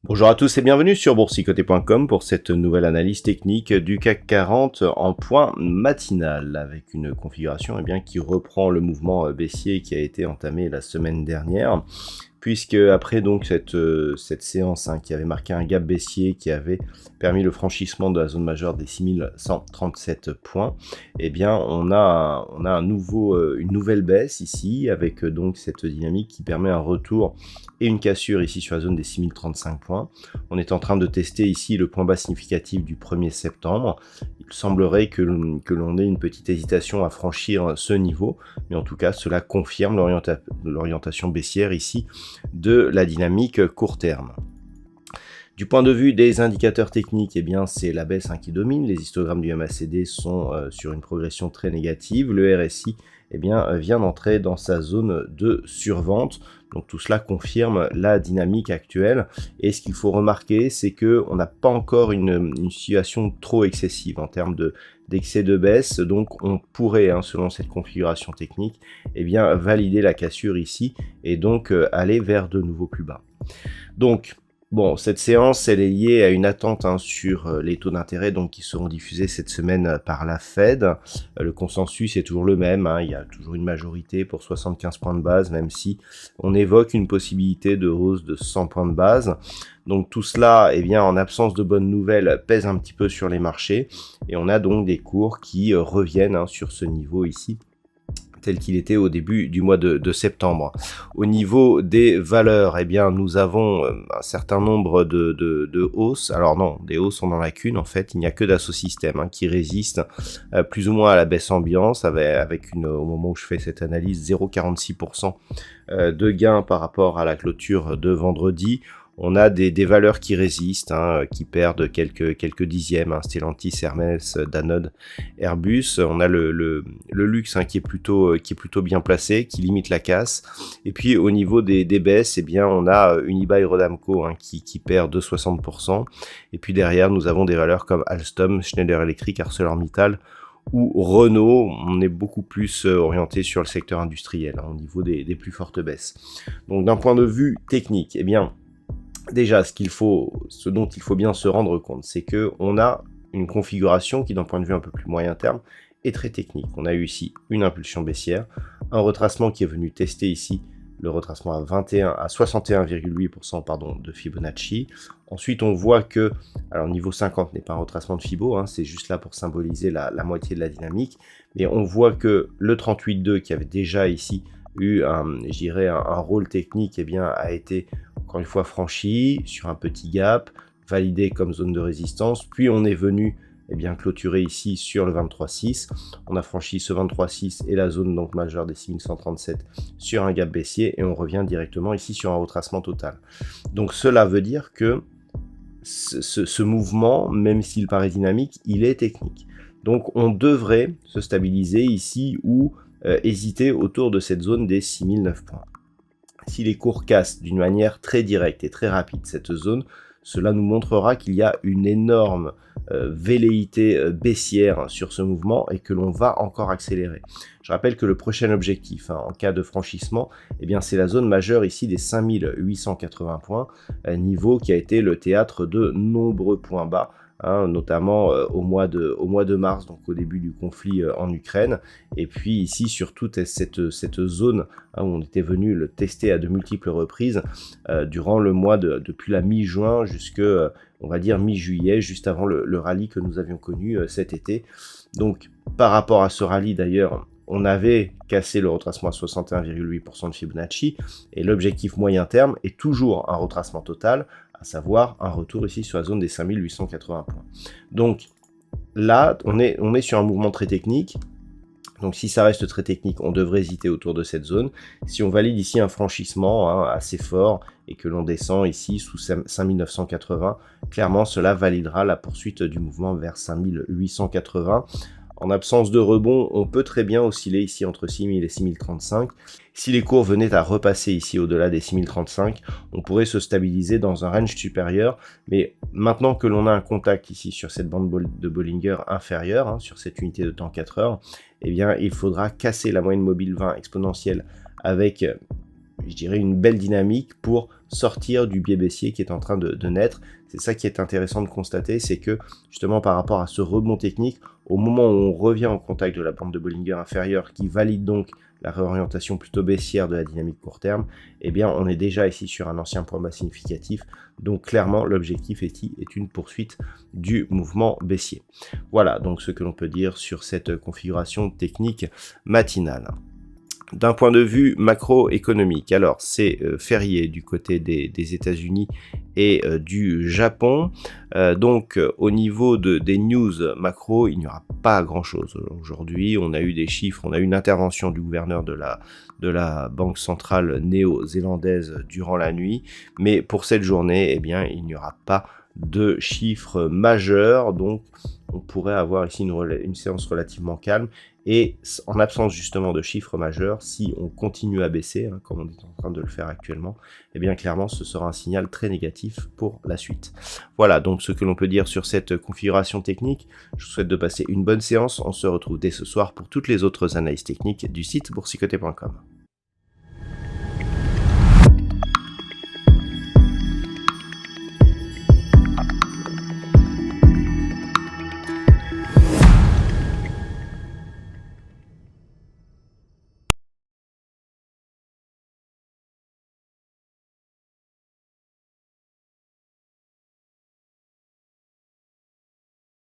Bonjour à tous et bienvenue sur boursicoté.com pour cette nouvelle analyse technique du CAC 40 en point matinal avec une configuration qui reprend le mouvement baissier qui a été entamé la semaine dernière. Puisque après donc cette séance qui avait marqué un gap baissier qui avait permis le franchissement de la zone majeure des 6137 points, on a une nouvelle baisse ici avec donc cette dynamique qui permet un retour et une cassure ici sur la zone des 6035 points. On est en train de tester ici le point bas significatif du 1er septembre. Il semblerait que l'on ait une petite hésitation à franchir ce niveau, mais en tout cas cela confirme l'orientation baissière ici de la dynamique court terme. Du point de vue des indicateurs techniques, c'est la baisse qui domine. Les histogrammes du MACD sont sur une progression très négative. Le RSI vient d'entrer dans sa zone de survente. Donc tout cela confirme la dynamique actuelle. Et ce qu'il faut remarquer, c'est qu'on n'a pas encore une situation trop excessive en termes d'excès de baisse. Donc on pourrait, selon cette configuration technique, valider la cassure ici et donc aller vers de nouveaux plus bas. Donc, bon, cette séance, elle est liée à une attente sur les taux d'intérêt qui seront diffusés cette semaine par la Fed. Le consensus est toujours le même, il y a toujours une majorité pour 75 points de base, même si on évoque une possibilité de hausse de 100 points de base. Donc tout cela, en absence de bonnes nouvelles, pèse un petit peu sur les marchés. Et on a donc des cours qui reviennent sur ce niveau ici, tel qu'il était au début du mois de septembre. Au niveau des valeurs, nous avons un certain nombre de hausses. Alors non, des hausses sont dans la lacune, en fait, il n'y a que Dassault Systèmes qui résiste plus ou moins à la baisse ambiance, avec au moment où je fais cette analyse, 0,46% de gain par rapport à la clôture de vendredi. On a des valeurs qui résistent, qui perdent quelques dixièmes, Stellantis, Hermès, Danone, Airbus. On a le luxe qui est plutôt bien placé, qui limite la casse. Et puis au niveau des baisses, on a Unibail Rodamco qui perd de 60%. Et puis derrière, nous avons des valeurs comme Alstom, Schneider Electric, ArcelorMittal ou Renault. On est beaucoup plus orienté sur le secteur industriel au niveau des plus fortes baisses. Donc d'un point de vue technique, déjà, ce dont il faut bien se rendre compte, c'est qu'on a une configuration qui, d'un point de vue un peu plus moyen terme, est très technique. On a eu ici une impulsion baissière, un retracement qui est venu tester ici le retracement à 61,8% de Fibonacci. Ensuite, on voit que, alors niveau 50 n'est pas un retracement de Fibo, c'est juste là pour symboliser la moitié de la dynamique, mais on voit que le 38,2 qui avait déjà ici eu un rôle technique, a été encore une fois franchi sur un petit gap, validé comme zone de résistance, puis on est venu clôturer ici sur le 23,6. On a franchi ce 23,6 et la zone donc majeure des 6137 sur un gap baissier et on revient directement ici sur un retracement total. Donc cela veut dire que ce mouvement, même s'il paraît dynamique, il est technique. Donc on devrait se stabiliser ici ou hésiter autour de cette zone des 6009 points. Si les cours cassent d'une manière très directe et très rapide cette zone, cela nous montrera qu'il y a une énorme velléité baissière sur ce mouvement et que l'on va encore accélérer. Je rappelle que le prochain objectif en cas de franchissement, c'est la zone majeure ici des 5880 points, niveau qui a été le théâtre de nombreux points bas, notamment au mois de mars, donc au début du conflit en Ukraine, et puis ici sur toute cette zone où on était venu le tester à de multiples reprises durant le mois depuis la mi-juin jusque on va dire mi-juillet, juste avant le rallye que nous avions connu cet été. Donc par rapport à ce rallye d'ailleurs, on avait cassé le retracement à 61,8% de Fibonacci, et l'objectif moyen terme est toujours un retracement total, à savoir un retour ici sur la zone des 5880 points. Donc là, on est sur un mouvement très technique Donc si ça reste très technique, on devrait hésiter autour de cette zone. Si on valide ici un franchissement assez fort et que l'on descend ici sous 5980, clairement cela validera la poursuite du mouvement vers 5880. En absence de rebond, on peut très bien osciller ici entre 6000 et 6035. Si les cours venaient à repasser ici au-delà des 6035, on pourrait se stabiliser dans un range supérieur. Mais maintenant que l'on a un contact ici sur cette bande de Bollinger inférieure, sur cette unité de temps 4 heures, eh bien, il faudra casser la moyenne mobile 20 exponentielle avec, je dirais, une belle dynamique pour sortir du biais baissier qui est en train de naître. C'est ça qui est intéressant de constater, c'est que justement par rapport à ce rebond technique, au moment où on revient en contact de la bande de Bollinger inférieure qui valide donc la réorientation plutôt baissière de la dynamique court terme, eh bien on est déjà ici sur un ancien point bas significatif. Donc clairement l'objectif est une poursuite du mouvement baissier. Voilà donc ce que l'on peut dire sur cette configuration technique matinale. D'un point de vue macroéconomique, alors c'est férié du côté des États-Unis et du Japon. Donc au niveau des news macro, il n'y aura pas grand-chose. Aujourd'hui, on a eu des chiffres, on a eu une intervention du gouverneur de la banque centrale néo-zélandaise durant la nuit. Mais pour cette journée, eh bien, il n'y aura pas de chiffres majeurs. Donc on pourrait avoir ici une séance relativement calme. Et en absence justement de chiffres majeurs, si on continue à baisser, comme on est en train de le faire actuellement, eh bien clairement ce sera un signal très négatif pour la suite. Voilà donc ce que l'on peut dire sur cette configuration technique. Je vous souhaite de passer une bonne séance. On se retrouve dès ce soir pour toutes les autres analyses techniques du site boursicoté.com.